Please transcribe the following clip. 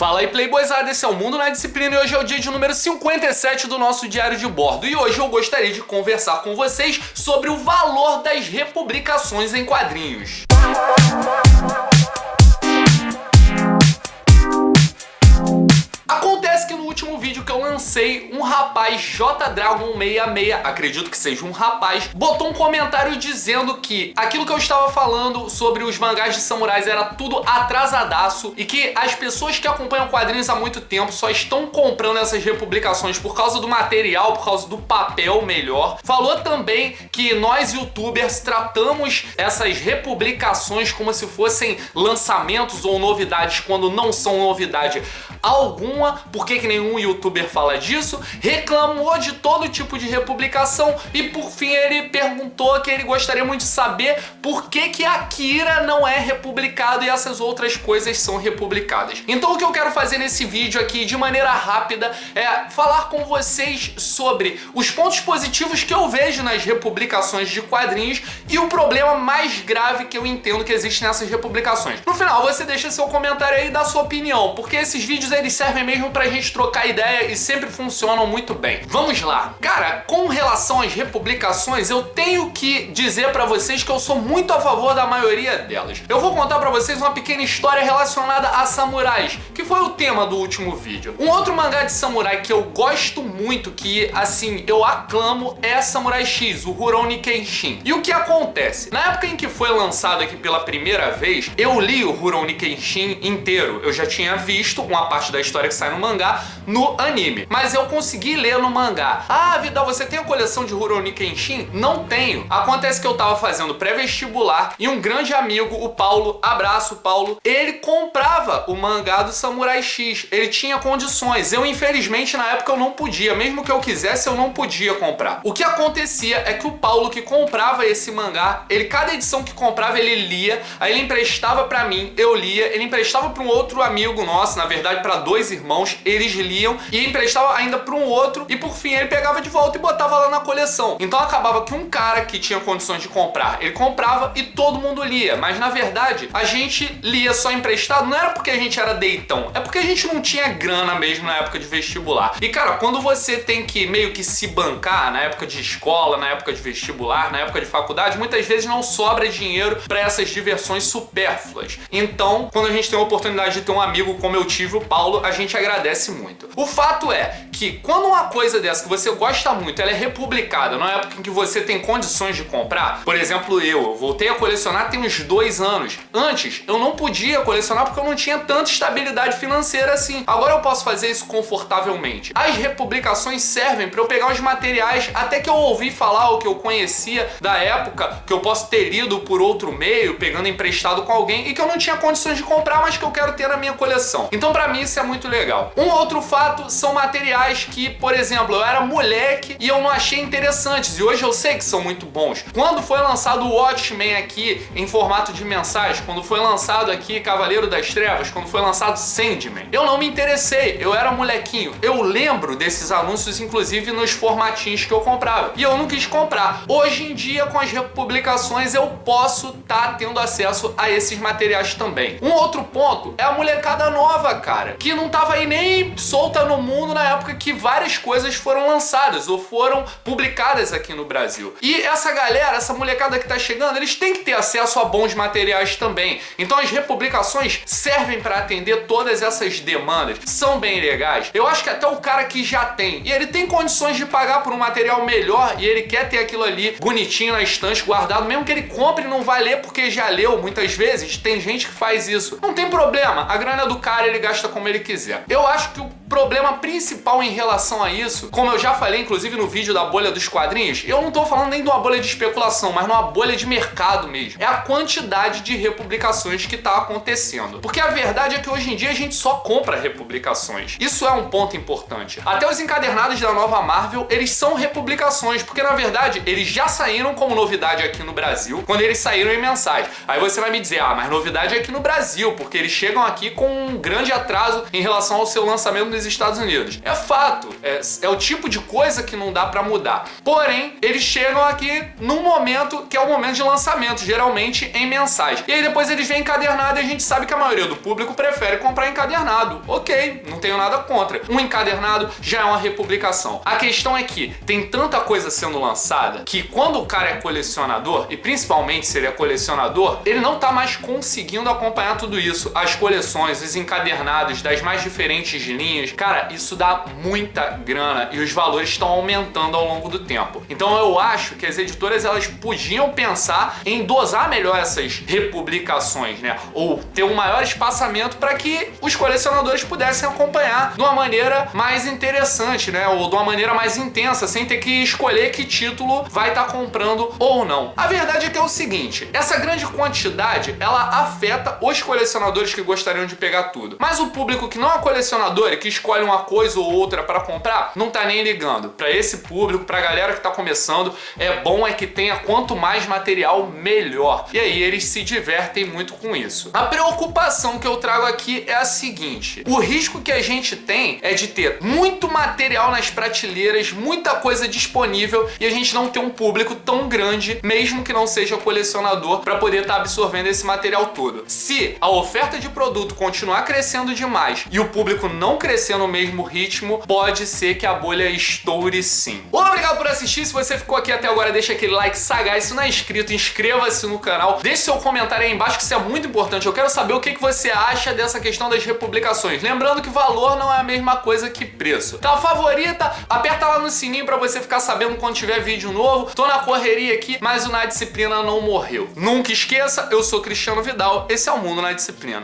Fala aí, Playboyzada, esse é o Mundo na Disciplina e hoje é o dia de número 57 do nosso diário de bordo. E hoje eu gostaria de conversar com vocês sobre o valor das republicações em quadrinhos. Acontece que no último vídeo que eu lancei, um rapaz JDragon66, acredito que seja um rapaz, botou um comentário dizendo que aquilo que eu estava falando sobre os mangás de samurais era tudo atrasadaço e que as pessoas que acompanham quadrinhos há muito tempo só estão comprando essas republicações por causa do material, por causa do papel melhor. Falou também que nós youtubers tratamos essas republicações como se fossem lançamentos ou novidades quando não são novidade alguma. Por que nenhum youtuber fala disso? Reclamou de todo tipo de republicação e por fim ele perguntou que ele gostaria muito de saber por que Akira não é republicado e essas outras coisas são republicadas. Então o que eu quero fazer nesse vídeo aqui de maneira rápida é falar com vocês sobre os pontos positivos que eu vejo nas republicações de quadrinhos e o problema mais grave que eu entendo que existe nessas republicações. No final você deixa seu comentário aí e dá sua opinião, porque esses vídeos eles servem mesmo pra gente trocar ideia e sempre funcionam muito bem. Vamos lá. Cara, com relação às republicações, eu tenho que dizer pra vocês que eu sou muito a favor da maioria delas. Eu vou contar pra vocês uma pequena história relacionada a samurais, que foi o tema do último vídeo. Um outro mangá de samurai que eu gosto muito, que assim, eu aclamo, é Samurai X, o Rurouni Kenshin. E o que acontece? Na época em que foi lançado aqui pela primeira vez, eu li o Rurouni Kenshin inteiro. Eu já tinha visto uma parte da história que sai no mangá no anime, mas eu consegui ler no mangá. Ah, Vidal, você tem a coleção de Rurouni Kenshin? Não tenho. Acontece que eu tava fazendo pré-vestibular e um grande amigo, o Paulo, abraço Paulo, ele comprava o mangá do Samurai X. Ele tinha condições. Eu, infelizmente, na época eu não podia. Mesmo que eu quisesse, eu não podia comprar. O que acontecia é que o Paulo que comprava esse mangá, cada edição que comprava, ele lia, aí ele emprestava pra mim, eu lia, ele emprestava pra um outro amigo nosso, na verdade pra dois irmãos, eles liam e emprestava ainda para um outro e por fim ele pegava de volta e botava lá na coleção. Então acabava que um cara que tinha condições de comprar, ele comprava e todo mundo lia, mas na verdade a gente lia só emprestado, não era porque a gente era deitão, é porque a gente não tinha grana mesmo na época de vestibular. E cara, quando você tem que meio que se bancar na época de escola, na época de vestibular, na época de faculdade, muitas vezes não sobra dinheiro para essas diversões supérfluas. Então, quando a gente tem a oportunidade de ter um amigo como eu tive, o Paulo, a gente agradece muito. O fato é que quando uma coisa dessa que você gosta muito, ela é republicada na época em que você tem condições de comprar, por exemplo, eu voltei a colecionar tem uns 2 anos. Antes, eu não podia colecionar porque eu não tinha tanta estabilidade financeira assim. Agora eu posso fazer isso confortavelmente. As republicações servem para eu pegar os materiais até que eu ouvi falar, ou que eu conhecia da época, que eu posso ter lido por outro meio, pegando emprestado com alguém e que eu não tinha condições de comprar, mas que eu quero ter na minha coleção. Então pra mim isso é muito legal. Um outro fato são materiais que, por exemplo, eu era moleque e eu não achei interessantes e hoje eu sei que são muito bons. Quando foi lançado o Watchmen aqui em formato de mensagem, quando foi lançado aqui Cavaleiro das Trevas, quando foi lançado Sandman, eu não me interessei, eu era molequinho. Eu lembro desses anúncios inclusive nos formatinhos que eu comprava e eu não quis comprar. Hoje em dia, com as republicações, eu posso estar tendo acesso a esses materiais também. Um outro ponto é a molecada nova, cara, que não tava aí nem solta no mundo na época que várias coisas foram lançadas ou foram publicadas aqui no Brasil. E essa galera, essa molecada que tá chegando, eles têm que ter acesso a bons materiais também. Então as republicações servem para atender todas essas demandas. São bem legais. Eu acho que até o cara que já tem, e ele tem condições de pagar por um material melhor e ele quer ter aquilo ali bonitinho na estante, guardado, mesmo que ele compre e não vai ler porque já leu muitas vezes, tem gente que faz isso. Não tem problema, a grana do cara ele gasta como ele quiser. Eu acho que o problema principal em relação a isso, como eu já falei inclusive no vídeo da bolha dos quadrinhos, eu não tô falando nem de uma bolha de especulação, mas numa bolha de mercado mesmo. É a quantidade de republicações que tá acontecendo. Porque a verdade é que hoje em dia a gente só compra republicações. Isso é um ponto importante. Até os encadernados da nova Marvel, eles são republicações, porque na verdade eles já saíram como novidade aqui no Brasil, quando eles saíram em mensais. Aí você vai me dizer, ah, mas novidade é aqui no Brasil, porque eles chegam aqui com um grande atraso em relação ao seu lançamento nos dos Estados Unidos. É fato, é o tipo de coisa que não dá pra mudar. Porém, eles chegam aqui num momento que é o momento de lançamento, geralmente em mensais. E aí depois eles vêm encadernado e a gente sabe que a maioria do público prefere comprar encadernado. Ok, não tenho nada contra. Um encadernado já é uma republicação. A questão é que tem tanta coisa sendo lançada que quando o cara é colecionador, e principalmente se ele é colecionador, ele não tá mais conseguindo acompanhar tudo isso. As coleções, os encadernados das mais diferentes linhas, cara, isso dá muita grana e os valores estão aumentando ao longo do tempo. Então eu acho que as editoras elas podiam pensar em dosar melhor essas republicações, né? Ou ter um maior espaçamento para que os colecionadores pudessem acompanhar de uma maneira mais interessante, né? Ou de uma maneira mais intensa, sem ter que escolher que título vai estar comprando ou não. A verdade é que é o seguinte, essa grande quantidade, ela afeta os colecionadores que gostariam de pegar tudo. Mas o público que não é colecionador e que escolhe uma coisa ou outra para comprar, não tá nem ligando. Para esse público, pra galera que tá começando, é bom que tenha quanto mais material, melhor. E aí eles se divertem muito com isso. A preocupação que eu trago aqui é a seguinte, o risco que a gente tem é de ter muito material nas prateleiras, muita coisa disponível e a gente não ter um público tão grande, mesmo que não seja colecionador, para poder estar absorvendo esse material todo. Se a oferta de produto continuar crescendo demais e o público não crescer no mesmo ritmo, pode ser que a bolha estoure sim. Obrigado por assistir, se você ficou aqui até agora, deixa aquele like sagaz, se não é inscrito, inscreva-se no canal, deixe seu comentário aí embaixo que isso é muito importante, eu quero saber o que você acha dessa questão das republicações. Lembrando que valor não é a mesma coisa que preço. Tá favorita? Aperta lá no sininho pra você ficar sabendo quando tiver vídeo novo. Tô na correria aqui, mas o Na Disciplina não morreu. Nunca esqueça, eu sou Cristiano Vidal, esse é o Mundo na Disciplina.